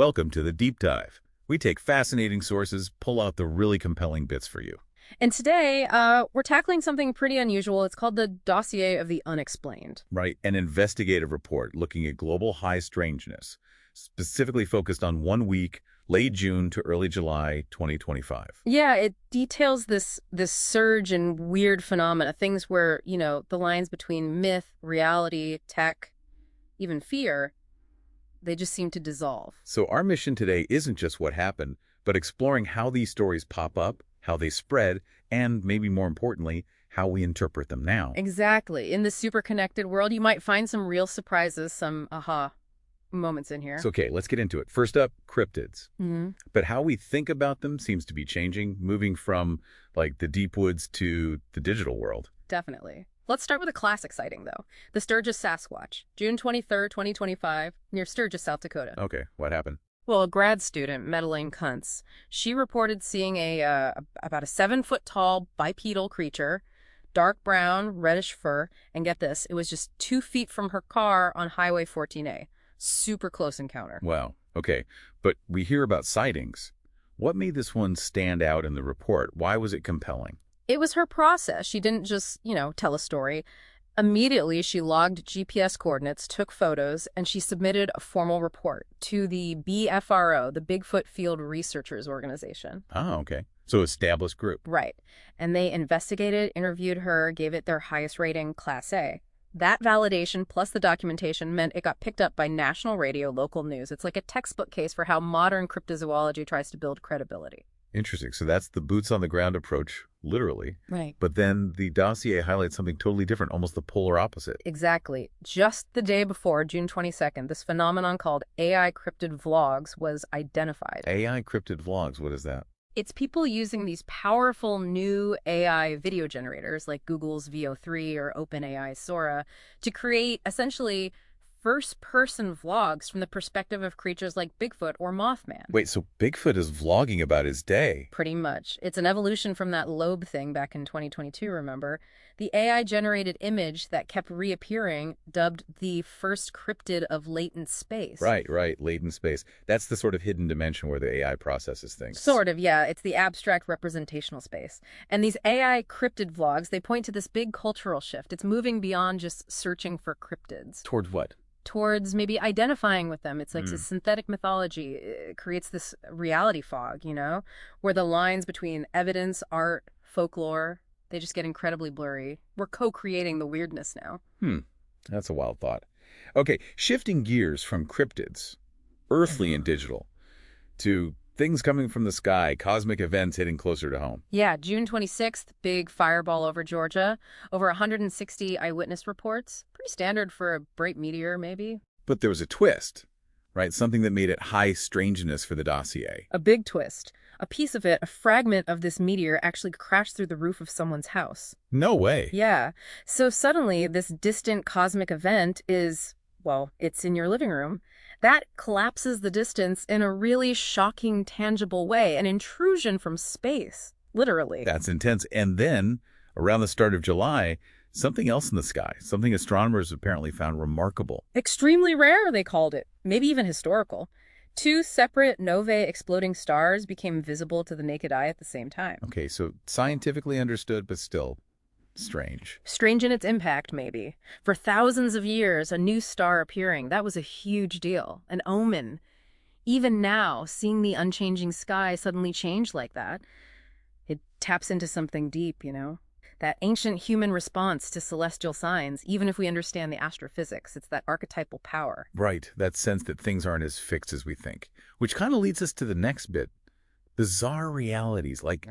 Welcome to the Deep Dive. We take fascinating sources, pull out the really compelling bits for you. And today, we're tackling something pretty unusual. It's called the dossier of the unexplained. Right, an investigative report looking at global high strangeness, specifically focused on 1 week, late June to early July 2025. Yeah, it details this surge in weird phenomena, things where, the lines between myth, reality, tech, even fear, they just seem to dissolve. So our mission today isn't just what happened, but exploring how these stories pop up, how they spread, and maybe more importantly, how we interpret them now. Exactly. In this super connected world, you might find some real surprises, some aha moments in here. So, okay, let's get into it. First up, cryptids. Mm-hmm. But how we think about them seems to be changing, moving from, like, the deep woods to the digital world. Definitely. Let's start with a classic sighting, though. The Sturgis Sasquatch, June 23rd, 2025, near Sturgis, South Dakota. Okay, what happened? Well, a grad student, Madeleine Kuntz, she reported seeing about a 7-foot-tall bipedal creature, dark brown, reddish fur, and get this, it was just 2 feet from her car on Highway 14A. Super close encounter. Wow, okay. But we hear about sightings. What made this one stand out in the report? Why was it compelling? It was her process. She didn't just, tell a story. Immediately, she logged GPS coordinates, took photos, and she submitted a formal report to the BFRO, the Bigfoot Field Researchers Organization. Oh, okay. So established group. Right. And they investigated, interviewed her, gave it their highest rating, Class A. That validation plus the documentation meant it got picked up by national radio, local news. It's like a textbook case for how modern cryptozoology tries to build credibility. Interesting. So that's the boots-on-the-ground approach, literally. Right. But then the dossier highlights something totally different, almost the polar opposite. Exactly. Just the day before, June 22nd, this phenomenon called AI cryptid vlogs was identified. AI cryptid vlogs, what is that? It's people using these powerful new AI video generators like Google's VO3 or OpenAI's Sora to create essentially first-person vlogs from the perspective of creatures like Bigfoot or Mothman. Wait, so Bigfoot is vlogging about his day? Pretty much. It's an evolution from that Loab thing back in 2022, remember? The AI-generated image that kept reappearing, dubbed the first cryptid of latent space. Right, latent space. That's the sort of hidden dimension where the AI processes things. Sort of, yeah. It's the abstract representational space. And these AI cryptid vlogs, they point to this big cultural shift. It's moving beyond just searching for cryptids. Towards what? Towards maybe identifying with them. It's like a synthetic mythology. It creates this reality fog, where the lines between evidence, art, folklore, they just get incredibly blurry. We're co-creating the weirdness now. That's a wild thought. Okay, shifting gears from cryptids, earthly and digital, to things coming from the sky, cosmic events hitting closer to home. Yeah, June 26th, big fireball over Georgia. Over 160 eyewitness reports. Pretty standard for a bright meteor, maybe. But there was a twist, right? Something that made it high strangeness for the dossier. A big twist. A piece of it, a fragment of this meteor, actually crashed through the roof of someone's house. No way. Yeah. So suddenly, this distant cosmic event is, well, it's in your living room. That collapses the distance in a really shocking, tangible way. An intrusion from space, literally. That's intense. And then, around the start of July, something else in the sky, something astronomers apparently found remarkable. Extremely rare, they called it. Maybe even historical. 2 separate novae exploding stars became visible to the naked eye at the same time. Okay, so scientifically understood, but still strange. Strange in its impact, maybe. For thousands of years, a new star appearing, that was a huge deal, an omen. Even now, seeing the unchanging sky suddenly change like that, it taps into something deep, That ancient human response to celestial signs, even if we understand the astrophysics, it's that archetypal power. Right, that sense that things aren't as fixed as we think. Which kind of leads us to the next bit. Bizarre realities, like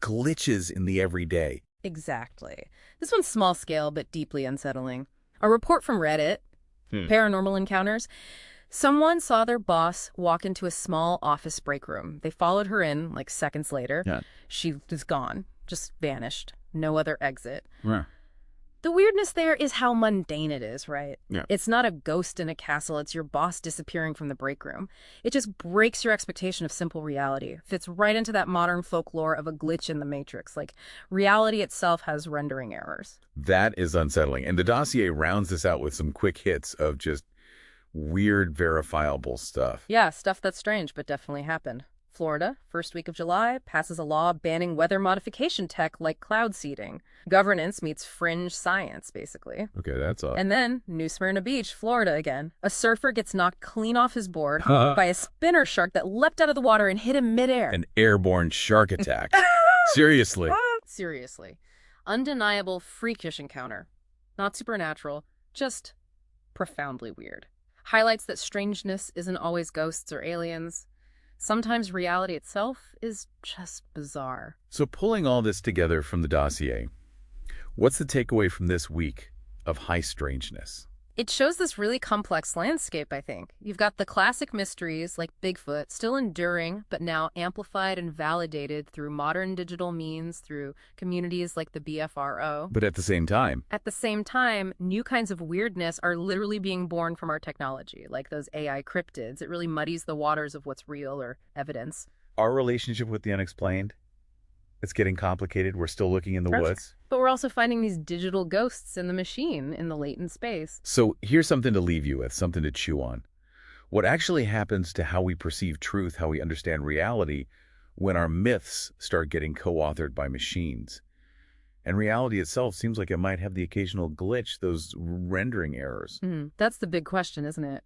glitches in the everyday. Exactly. This one's small scale, but deeply unsettling. A report from Reddit, Paranormal Encounters. Someone saw their boss walk into a small office break room. They followed her in, like seconds later. Yeah. She was gone, just vanished. No other exit. Yeah. The weirdness there is how mundane it is, right? Yeah. It's not a ghost in a castle. It's your boss disappearing from the break room. It just breaks your expectation of simple reality. Fits right into that modern folklore of a glitch in the matrix. Like, reality itself has rendering errors. That is unsettling. And the dossier rounds this out with some quick hits of just weird, verifiable stuff. Yeah, stuff that's strange, but definitely happened. Florida, first week of July, passes a law banning weather modification tech like cloud seeding. Governance meets fringe science, basically. Okay, that's odd. And then, New Smyrna Beach, Florida again. A surfer gets knocked clean off his board by a spinner shark that leapt out of the water and hit him midair. An airborne shark attack. Seriously. Seriously. Undeniable freakish encounter. Not supernatural, just profoundly weird. Highlights that strangeness isn't always ghosts or aliens. Sometimes reality itself is just bizarre. So pulling all this together from the dossier, what's the takeaway from this week of high strangeness? It shows this really complex landscape, I think. You've got the classic mysteries like Bigfoot still enduring, but now amplified and validated through modern digital means, through communities like the BFRO. But at the same time, New kinds of weirdness are literally being born from our technology, like those AI cryptids. It really muddies the waters of what's real or evidence. our relationship with the unexplained, it's getting complicated. We're still looking in the woods. But we're also finding these digital ghosts in the machine, in the latent space. So here's something to leave you with, something to chew on. What actually happens to how we perceive truth, how we understand reality, when our myths start getting co-authored by machines? And reality itself seems like it might have the occasional glitch, those rendering errors. That's the big question, isn't it?